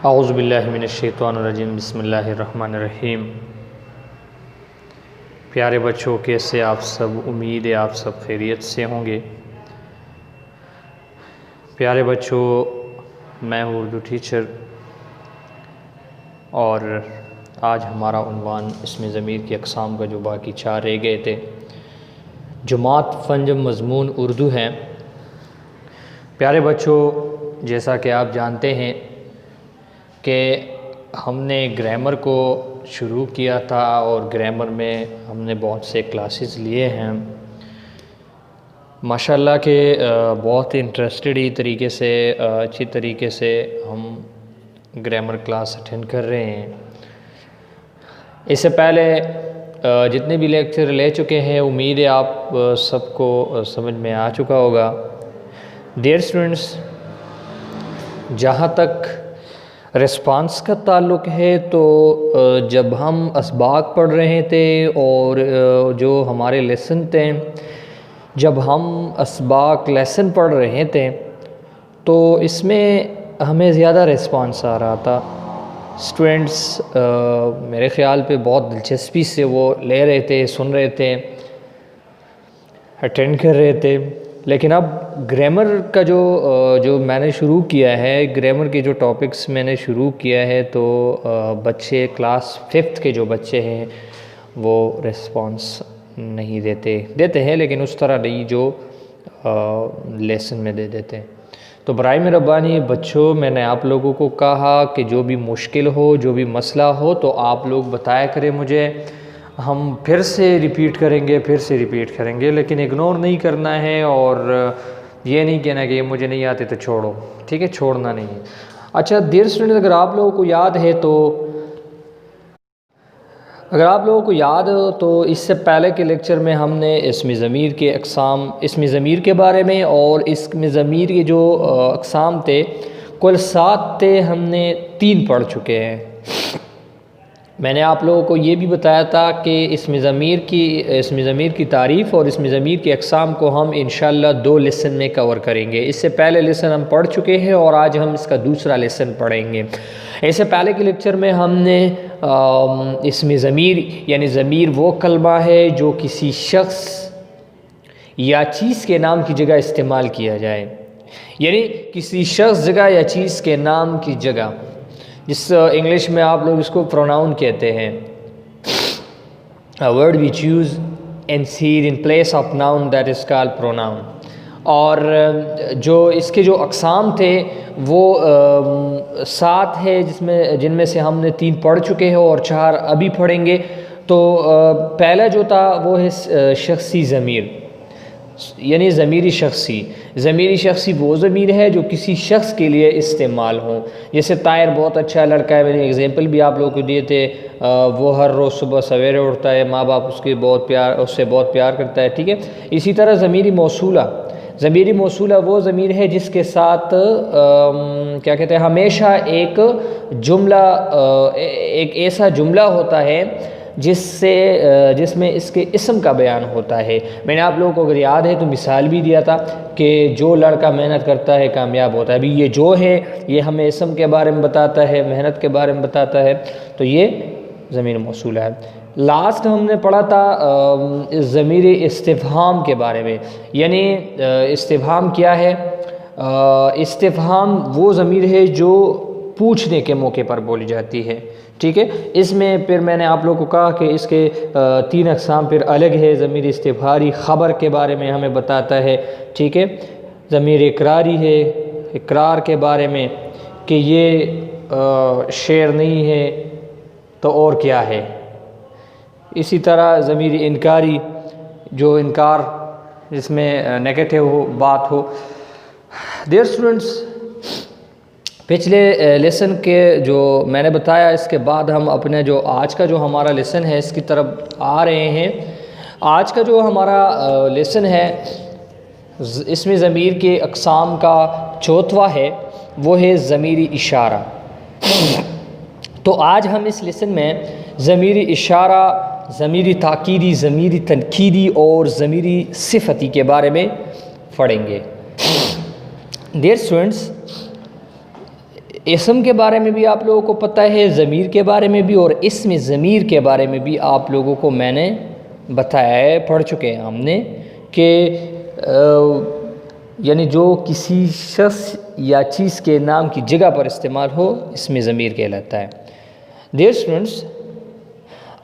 औज़ु बिल्लाहि मिनश्शैतानिर्रजीम बिस्मिल्लाहिर्रहमानिर्रहीम। प्यारे बच्चों, कैसे आप सब? उम्मीद है आप सब खैरियत से होंगे। प्यारे बच्चों, मैं हूँ उर्दू टीचर और आज हमारा उन्वान इसमें ज़मीर की अक़साम का जो बाकी 4 रह गए थे, जुमात फ़न मज़मून उर्दू हैं। प्यारे बच्चों, जैसा कि आप जानते हैं कि हमने ग्रामर को शुरू किया था और ग्रामर में हमने बहुत से क्लासेस लिए हैं। माशाल्लाह के बहुत इंटरेस्टेड तरीके से अच्छी तरीके से हम ग्रामर क्लास अटेंड कर रहे हैं। इससे पहले जितने भी लेक्चर ले चुके हैं, उम्मीद है आप सबको समझ में आ चुका होगा। डियर स्टूडेंट्स, जहाँ तक रिस्पांस का ताल्लुक़ है तो जब हम असबाक पढ़ रहे थे और जो हमारे लेसन थे, जब हम असबाक लेसन पढ़ रहे थे तो इसमें हमें ज़्यादा रिस्पांस आ रहा था। स्टूडेंट्स मेरे ख़्याल पे बहुत दिलचस्पी से वो ले रहे थे, सुन रहे थे, अटेंड कर रहे थे। लेकिन अब ग्रामर का जो मैंने शुरू किया है, ग्रामर के जो टॉपिक्स मैंने शुरू किया है, तो बच्चे क्लास 5th के जो बच्चे हैं वो रिस्पांस नहीं देते हैं, लेकिन उस तरह नहीं जो लेसन में दे देते हैं। तो बराए मेहरबानी बच्चों, मैंने आप लोगों को कहा कि जो भी मुश्किल हो, जो भी मसला हो, तो आप लोग बताया करें मुझे। हम फिर से रिपीट करेंगे, लेकिन इग्नोर नहीं करना है और ये नहीं कहना कि ये मुझे नहीं आते तो छोड़ो, ठीक है? छोड़ना नहीं है। अच्छा डियर स्टूडेंट, अगर आप लोगों को याद हो तो इससे पहले के लेक्चर में हमने इसमें ज़मीर के अक़साम, इसमें ज़मीर के बारे में और इसमें ज़मीर के जो अक़साम थे कुल 7 थे, हमने 3 पढ़ चुके हैं। मैंने आप लोगों को ये भी बताया था कि इसमें ज़मीर की तारीफ़ और इसमें ज़मीर के अक़साम को हम इंशाअल्लाह 2 लेसन में कवर करेंगे। इससे पहले लेसन हम पढ़ चुके हैं और आज हम इसका दूसरा लेसन पढ़ेंगे। इससे पहले के लेक्चर में हमने इसमें ज़मीर यानी ज़मीर वो कलमा है जो किसी शख्स या चीज़ के नाम की जगह इस्तेमाल किया जाए, यानी किसी शख्स जगह या चीज़ के नाम की जगह, जिस इंग्लिश में आप लोग इसको प्रोनाउन कहते हैं। A word we choose and seed in place of noun that is called pronoun. और जो इसके जो अक़साम थे वो 7 है, जिनमें से हमने 3 पढ़ चुके हैं और 4 अभी पढ़ेंगे। तो पहला जो था वो है शख्सी ज़मीर, यानी ज़मीरी शख्सी वो ज़मीर है जो किसी शख्स के लिए इस्तेमाल हो। जैसे ताहिर बहुत अच्छा लड़का है, मैंने एग्जांपल भी आप लोगों को दिए थे। वो हर रोज़ सुबह सवेरे उठता है, माँ बाप उससे बहुत प्यार करता है, ठीक है? इसी तरह ज़मीरी मौसूला वो ज़मीर है जिसके साथ क्या कहते हैं, हमेशा एक ऐसा जुमला होता है जिसमें इसके इस्म का बयान होता है। मैंने आप लोगों को अगर याद है तो मिसाल भी दिया था कि जो लड़का मेहनत करता है कामयाब होता है। अभी ये जो है ये हमें इस्म के बारे में बताता है, मेहनत के बारे में बताता है, तो ये ज़मीर मौसूला है। लास्ट हमने पढ़ा था ज़मीर इस्तिफ़हाम के बारे में, यानी इस्तिफ़हाम क्या है? इस्तिफ़हाम वो ज़मीर है जो पूछने के मौके पर बोली जाती है, ठीक है? इसमें फिर मैंने आप लोगों को कहा कि इसके 3 अक़साम फिर अलग है। ज़मीर इस्तिफ़हारी ख़बर के बारे में हमें बताता है, ठीक है? ज़मीर इकरारी है, इकरार के बारे में कि ये शेर नहीं है तो और क्या है। इसी तरह ज़मीर इनकारी, जो इनकार जिसमें नेगेटिव बात हो। डियर स्टूडेंट्स, पिछले लेसन के जो मैंने बताया, इसके बाद हम अपने जो आज का जो हमारा लेसन है इसकी तरफ आ रहे हैं। आज का जो हमारा लेसन है इसमें ज़मीर के अक़साम का 4वां है, वो है ज़मीरी इशारा। तो आज हम इस लेसन में ज़मीरी इशारा, ज़मीरी ताकीदी, ज़मीरी तनकीदी और ज़मीरी सिफ़ती के बारे में पढ़ेंगे। डियर स्टूडेंट्स, इसम के बारे में भी आप लोगों को पता है, ज़मीर के बारे में भी, और इसमें ज़मीर के बारे में भी आप लोगों को मैंने बताया है, पढ़ चुके हैं हमने कि यानी जो किसी शख्स या चीज़ के नाम की जगह पर इस्तेमाल हो, इसमें ज़मीर कहलाता है। डियर स्टूडेंट्स,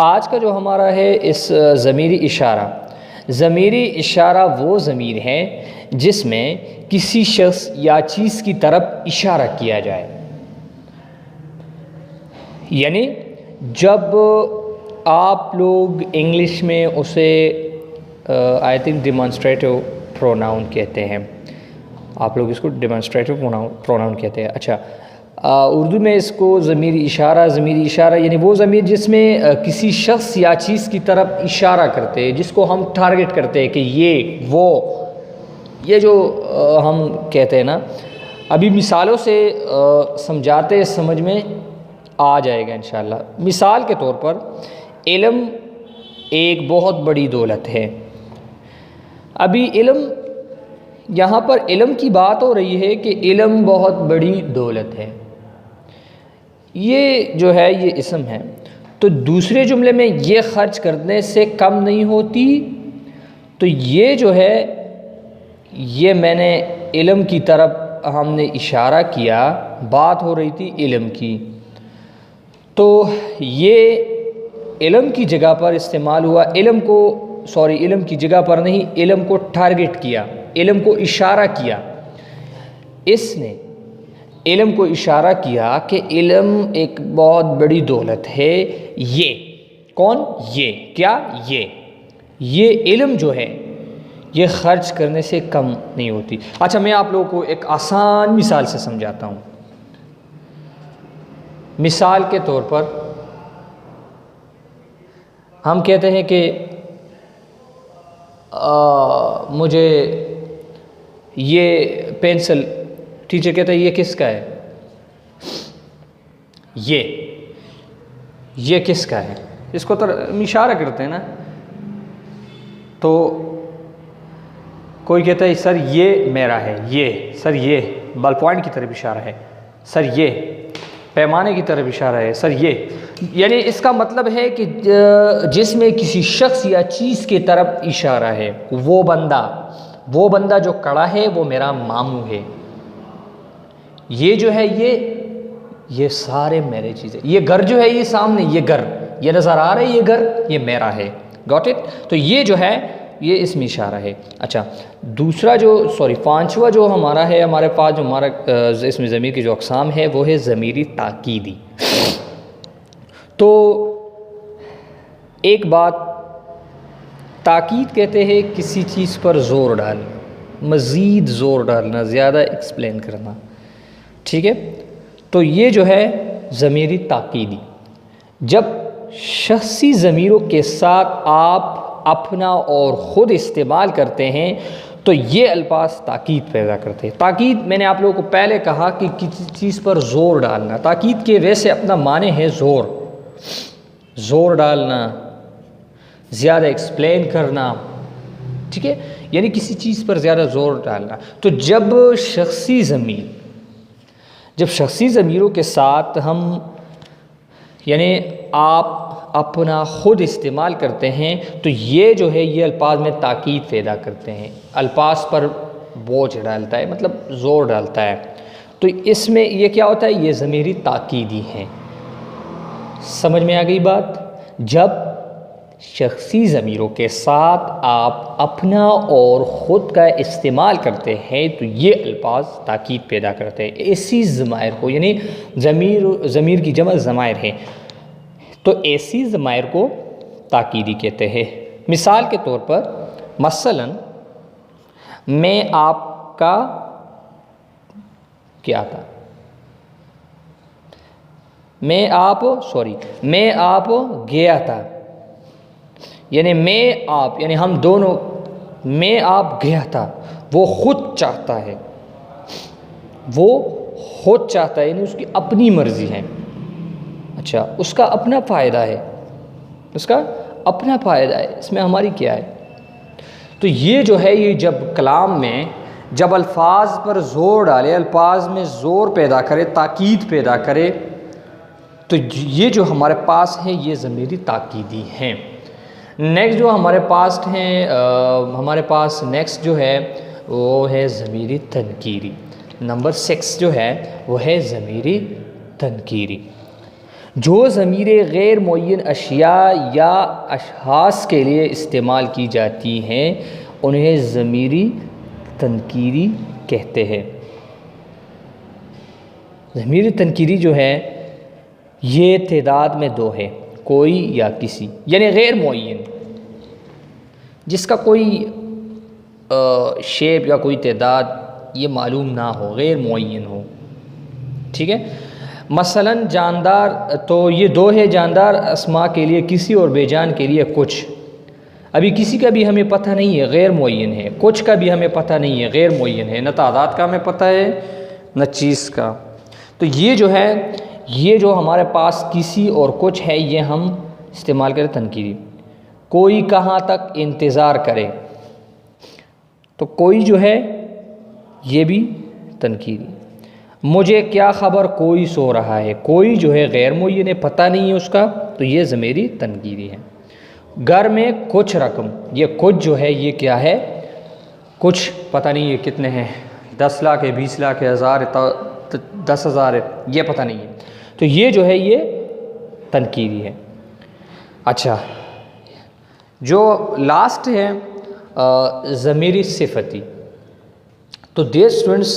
आज का जो हमारा है इस ज़मीरी इशारा वो ज़मीर है जिसमें किसी शख्स या चीज़ की तरफ इशारा किया जाए। यानी जब आप लोग इंग्लिश में उसे आई थिंक डिमॉन्स्ट्रेटिव प्रोनाउन कहते हैं, आप लोग इसको डिमॉन्स्ट्रेटिव प्रोनाउन कहते हैं। अच्छा, उर्दू में इसको ज़मीरी इशारा यानी वो ज़मीर जिसमें किसी शख्स या चीज़ की तरफ इशारा करते हैं, जिसको हम टारगेट करते हैं कि ये वो, ये जो हम कहते हैं ना। अभी मिसालों से समझाते समझ में आ जाएगा इंशाल्लाह। मिसाल के तौर पर इल्म एक बहुत बड़ी दौलत है। अभी इल्म, यहाँ पर इल्म की बात हो रही है कि इल्म बहुत बड़ी दौलत है, ये जो है ये इसम है। तो दूसरे जुमले में ये खर्च करने से कम नहीं होती, तो ये जो है ये मैंने इल्म की तरफ हमने इशारा किया, बात हो रही थी इल्म की, तो ये इल्म की जगह पर इस्तेमाल हुआ। इल्म की जगह पर नहीं, इल्म को टारगेट किया, इल्म को इशारा किया। इसने इल्म को इशारा किया कि इल्म एक बहुत बड़ी दौलत है। ये कौन? ये क्या? ये इल्म जो है ये खर्च करने से कम नहीं होती। अच्छा, मैं आप लोगों को एक आसान मिसाल से समझाता हूँ। मिसाल के तौर पर हम कहते हैं कि मुझे ये पेंसिल, टीचर कहता है ये किसका है? ये किसका है? इसको तो इशारा करते हैं ना। तो कोई कहता है सर ये मेरा है, ये बॉल पॉइंट की तरफ इशारा है, सर ये पैमाने की तरफ इशारा है, सर ये। यानी इसका मतलब है कि जिसमें किसी शख्स या चीज़ की तरफ इशारा है। वो बंदा जो खड़ा है वो मेरा मामू है। ये जो है ये सारे मेरे चीज़ें। ये घर जो है ये सामने, ये घर ये नज़र आ रहा है, ये घर ये मेरा है। Got it? तो ये जो है ये इसमें इशारा है। अच्छा, पांचवा जो हमारा है, हमारे पास जो हमारा इसमें ज़मीर की जो अक़साम है वो है ज़मीरी ताकीदी। तो एक बात, ताकीद कहते हैं किसी चीज़ पर ज़ोर डालना, मज़ीद ज़ोर डालना, ज़्यादा एक्सप्लेन करना। ठीक है, तो ये जो है ज़मीरी ताकीदी। जब शख़सी ज़मीरों के साथ आप अपना और ख़ुद इस्तेमाल करते हैं तो ये अल्फाज ताकीद पैदा करते हैं। ताकीद मैंने आप लोगों को पहले कहा कि किसी चीज़ पर ज़ोर डालना। ताकीद के वैसे अपना माने है ज़ोर डालना, ज़्यादा एक्सप्लेन करना। ठीक है, यानी किसी चीज़ पर ज़्यादा ज़ोर डालना। तो जब शख़सी ज़मीरों के साथ हम यानी आप अपना ख़ुद इस्तेमाल करते हैं तो ये जो है ये अल्फाज में ताकीद पैदा करते हैं, अल्फाज पर बोझ डालता है, मतलब ज़ोर डालता है। तो इसमें ये क्या होता है? ये ज़मीरी ताकीदी है। समझ में आ गई बात? जब शख़सी ज़मीरों के साथ आप अपना और ख़ुद का इस्तेमाल करते हैं तो ये अल्फाज ताकीद पैदा करते हैं। ऐसी ज़मायर को, यानी ज़मीर की जमा ज़मायर है, तो ऐसी ज़मायर को ताकीदी कहते हैं। मिसाल के तौर पर मसलन मैं आपका क्या था, मैं आप गया था, यानी मैं आप, यानी हम दोनों, मैं आप गया था। वो खुद चाहता है, यानी उसकी अपनी मर्ज़ी है। अच्छा, उसका अपना फ़ायदा है, इसमें हमारी क्या है? तो ये जो है ये जब कलाम में जब अल्फाज पर ज़ोर डाले, अल्फाज में ज़ोर पैदा करे, ताकीद पैदा करे, तो ये जो हमारे पास है ये ज़मीरी ताकीदी हैं। नेक्स्ट जो हमारे पास हैं, हमारे पास नेक्स्ट जो है वो है ज़मीरी तनकीरी। नंबर 6 जो है वो है ज़मीरी तनकीरी। जो ज़मीर गैर मुअय्यन अशिया या अशख़ास के लिए इस्तेमाल की जाती हैं उन्हें ज़मीरी तनकीरी कहते हैं। ज़मीरी तनकीरी जो है ये तादाद में 2 है, कोई या किसी, यानी गैर मुअय्यन, जिसका कोई शेप या कोई तादाद ये मालूम ना हो, गैर मुअय्यन हो। ठीक है, मसलन जानदार, तो ये 2 है, जानदार अस्मा के लिए किसी और बेजान के लिए कुछ। अभी किसी का भी हमें पता नहीं है, गैर मुअय्यन है, कुछ का भी हमें पता नहीं है, गैर मुअय्यन है, न तादाद का हमें पता है न चीज़ का। तो ये जो है, ये जो हमारे पास किसी और कुछ है ये हम इस्तेमाल करें तनकीरी। कोई कहाँ तक इंतज़ार करे, तो कोई जो है ये भी तनकीरी। मुझे क्या ख़बर कोई सो रहा है, कोई जो है गैर मुअय्यन है, पता नहीं है उसका, तो ये ज़मीरी तनकीरी है। घर में कुछ रकम, ये कुछ जो है ये क्या है, कुछ पता नहीं है कितने हैं, 10 लाख है, 20 लाख है, 1000 है, 10,000 है, ये पता नहीं है, तो ये जो है ये तनकीरी है। अच्छा, जो लास्ट है ज़मीरी सिफती। तो डियर स्टूडेंट्स,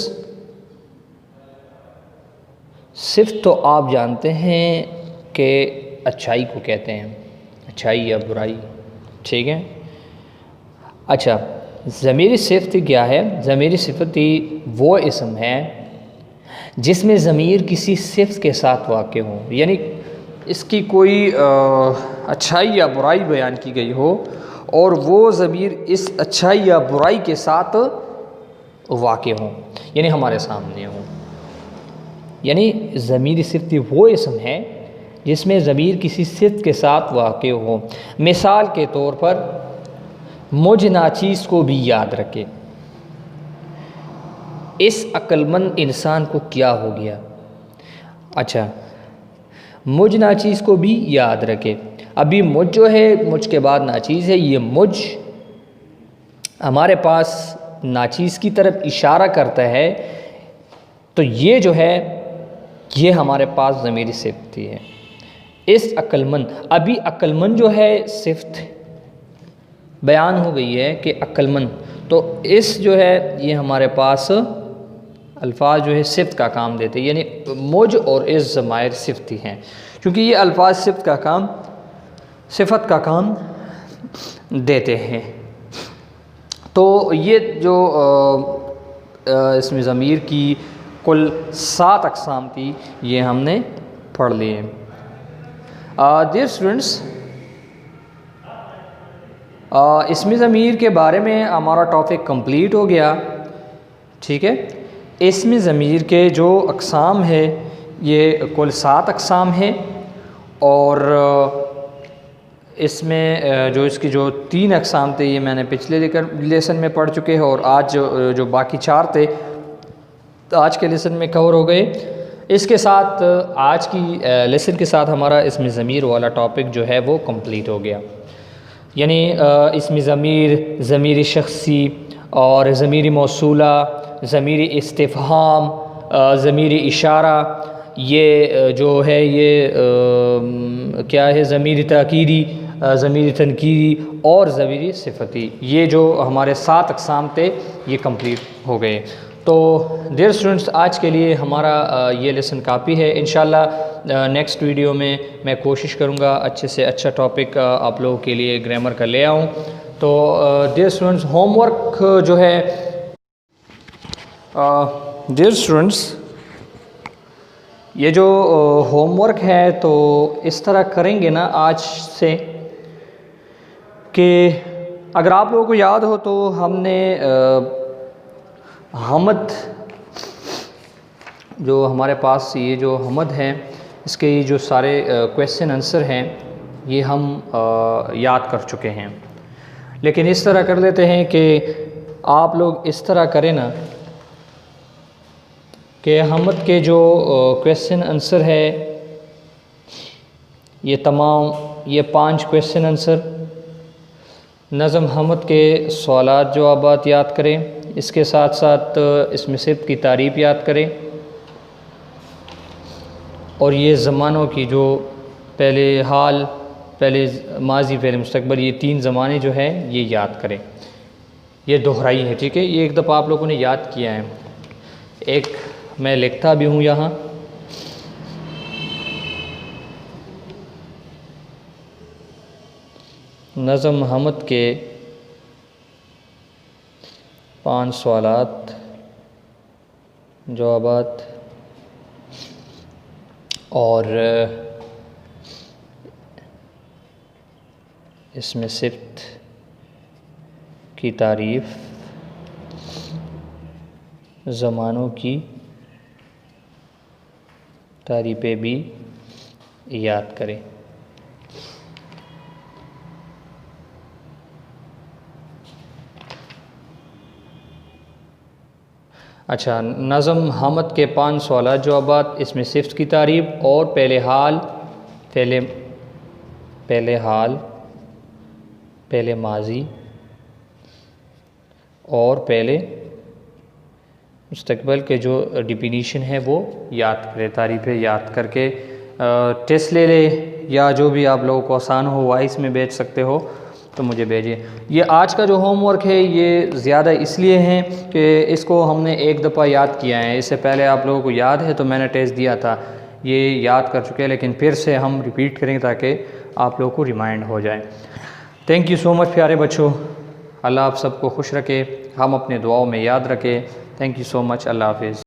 सिर्फ तो आप जानते हैं कि अच्छाई को कहते हैं, अच्छाई या बुराई, ठीक है। अच्छा, ज़मीरी सिफती क्या है? ज़मीरी सिफती वो इसम है जिसमें ज़मीर किसी सिफ़त के साथ वाक़ हो, यानी इसकी कोई अच्छाई या बुराई बयान की गई हो और वो ज़मीर इस अच्छाई या बुराई के साथ वाक़ हो, यानी हमारे सामने हो। यानी ज़मीरी सिफ़ती वो इसम है जिसमें ज़मीर किसी सिफ़त के साथ वाक़ हो। मिसाल के तौर पर, मुझ नाचीज़ को भी याद रखे, इस अक्लमंद इंसान को क्या हो गया। अच्छा, मुझ नाचीज़ को भी याद रखे। अभी मुझ जो है, मुझ के बाद नाचीज़ है, ये मुझ हमारे पास नाचीज़ की तरफ इशारा करता है, तो ये जो है ये हमारे पास ज़मीरी सिफ़ती है। इस अक्लमंद, अभी अक्लमंद जो है सिफ़त बयान हो गई है कि अक्लमंद, तो इस जो है ये हमारे पास अल्फाज जो है सिफ़त का काम देते हैं, यानी मुझ और इस ज़मायर सिफ़ती हैं, क्योंकि ये अल्फाज सिफ़त का काम, सिफ़त का काम देते हैं। तो ये जो इसमें ज़मीर की कुल 7 अक़साम थी, ये हमने पढ़ लिए। डियर स्टूडेंट्स, इसमें ज़मीर के बारे में हमारा टॉपिक कंप्लीट हो गया, ठीक है। इसमें ज़मीर के जो अक़साम है ये कुल 7 अक़साम है, और इसमें जो इसकी जो 3 अक़साम थे ये मैंने पिछले लेसन में पढ़ चुके हैं, और आज जो बाकी 4 थे आज के लेसन में कवर हो गए। इसके साथ आज की लेसन के साथ हमारा इसमें ज़मीर वाला टॉपिक जो है वो कंप्लीट हो गया। यानी इसमें ज़मीर, ज़मीरी शख्सी और ज़मीरी मौसूला, ज़मीरी इस्तिफ़हाम, ज़मीरी इशारा, ये जो है ये क्या है, ज़मीरी ताकीदी, ज़मीरी तनकीरी और ज़मीरी सिफ़ती, ये जो हमारे 7 अक़साम थे ये कंप्लीट हो गए। तो डियर स्टूडेंट्स, आज के लिए हमारा ये लेसन काफ़ी है। इंशाल्लाह नेक्स्ट वीडियो में मैं कोशिश करूँगा अच्छे से अच्छा टॉपिक आप लोगों के लिए ग्रामर का ले आऊँ। तो डियर स्टूडेंट्स, होमवर्क जो है, डियर स्टूडेंट्स, ये जो होमवर्क है तो इस तरह करेंगे ना आज से कि अगर आप लोगों को याद हो तो हमने हमद, जो हमारे पास ये जो हमद है, इसके जो सारे क्वेश्चन आंसर हैं ये हम याद कर चुके हैं। लेकिन इस तरह कर लेते हैं कि आप लोग इस तरह करें ना कि हमद के जो क्वेश्चन आंसर है ये तमाम ये 5 क्वेश्चन आंसर नज़म हमद के सवालात जवाबात याद करें। इसके साथ साथ इसमें सिर्फ की तारीफ़ याद करें और ये ज़मानों की जो पहले हाल, पहले माजी, पहले मुस्तकबिल, ये 3 ज़माने जो है ये याद करें। ये दोहराई है, ठीक है। ये एक दफ़ा आप लोगों ने याद किया है। एक मैं लिखता भी हूँ यहाँ, नज़म हमद के 5 सवालात जवाबात और इसमें सिफ्त की तारीफ़, ज़मानों की तारीफ़ें भी याद करें। अच्छा, नज़म हमद के 5 सवालात जवाबात, इसमें सिफ्त की तारीफ़ और पहले हाल, पहले माजी और पहले मुस्तकबिल के जो डिफिनीशन है वो याद करें। तारीफ़ें याद करके टेस्ट ले ले, या जो भी आप लोगों को आसान हो वॉइस में भेज सकते हो तो मुझे भेजिए। ये आज का जो होमवर्क है ये ज़्यादा इसलिए है कि इसको हमने एक दफ़ा याद किया है। इससे पहले आप लोगों को याद है तो मैंने टेस्ट दिया था, ये याद कर चुके हैं, लेकिन फिर से हम रिपीट करेंगे ताकि आप लोगों को रिमाइंड हो जाए। थैंक यू सो मच प्यारे बच्चों। अल्लाह आप सबको खुश रखे, हम अपने दुआओं में याद रखें। Thank you so much. अल्लाह हाफिज़।